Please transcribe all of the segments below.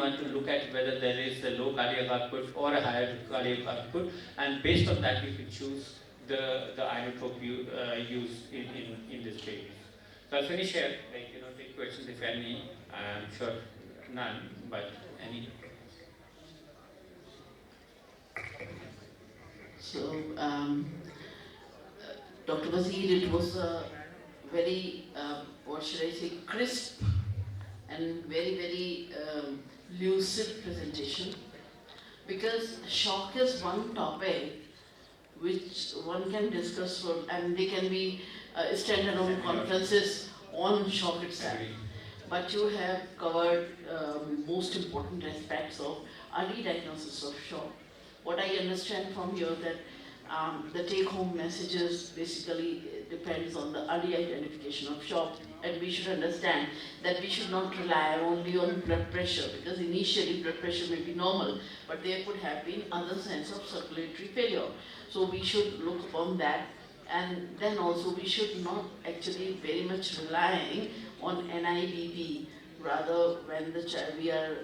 want to look at whether there is a low cardiac output or a higher cardiac output, and based on that, we can choose the inotrope used in this baby. So I'll finish here, take questions if any. I'm sure none, but any. So, Dr. Wazir, it was a very, what should I say, crisp and very, very lucid presentation, because shock is one topic which one can discuss for, and they can be standalone conferences on shock itself. But you have covered most important aspects of early diagnosis of shock. What I understand from here that the take-home messages basically depends on the early identification of shock, and we should understand that we should not rely only on blood pressure, because initially blood pressure may be normal, but there could have been other signs of circulatory failure. So we should look upon that, and then also we should not actually very much relying on NIBP, rather when the child, we are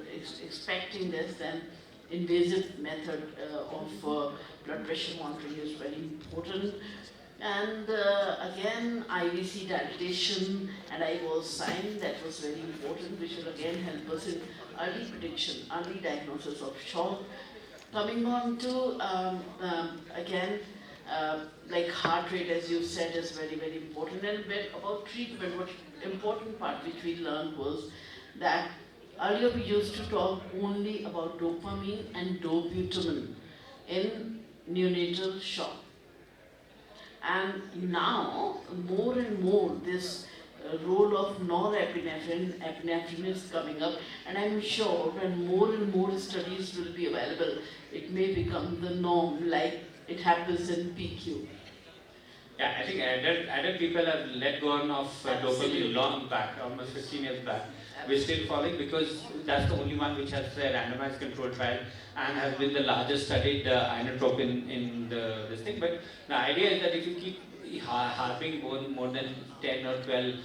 expecting this, then invasive method of blood pressure monitoring is very important. And again, IVC dilatation and IVOS sign, that was very important, which will again help us in early prediction, early diagnosis of shock. Coming on to, again, like heart rate, as you said, is very, very important. And about treatment, what important part which we learned was that earlier we used to talk only about dopamine and dobutamine in neonatal shock. And now, more and more, this role of norepinephrine, epinephrine is coming up, and I'm sure when more and more studies will be available, it may become the norm, like it happens in PQ. Yeah, I think adult people have let go of dopamine long back, almost 15 years back. We're still following because that's the only one which has a randomized controlled trial and has been the largest studied inotrope in this thing. But the idea is that if you keep harping more than 10 or 12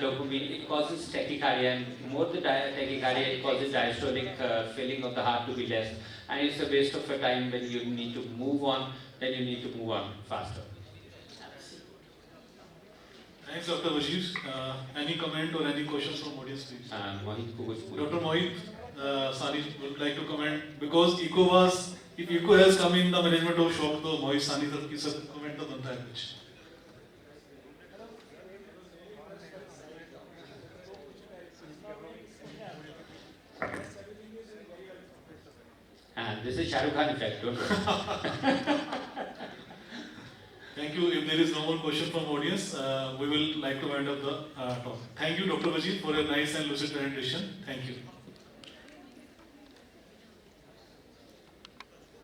dopamine, it causes tachycardia, and more the tachycardia, it causes diastolic filling of the heart to be less. And it's a waste of your time when you need to move on, then you need to move on faster. Thanks, Dr. Wazir. Any comment or any questions from audience, please? Dr. Mohit, Sani would like to comment, because ECO was, if ECO has come in the management of shock, तो Mohit Sani sir की सब comment तो बनता है कुछ. This is Shah Rukh Khan effect, don't worry. Thank you. If there is no more question from audience, we will like to wind up the talk. Thank you, Dr. Wazir, for a nice and lucid presentation. Thank you.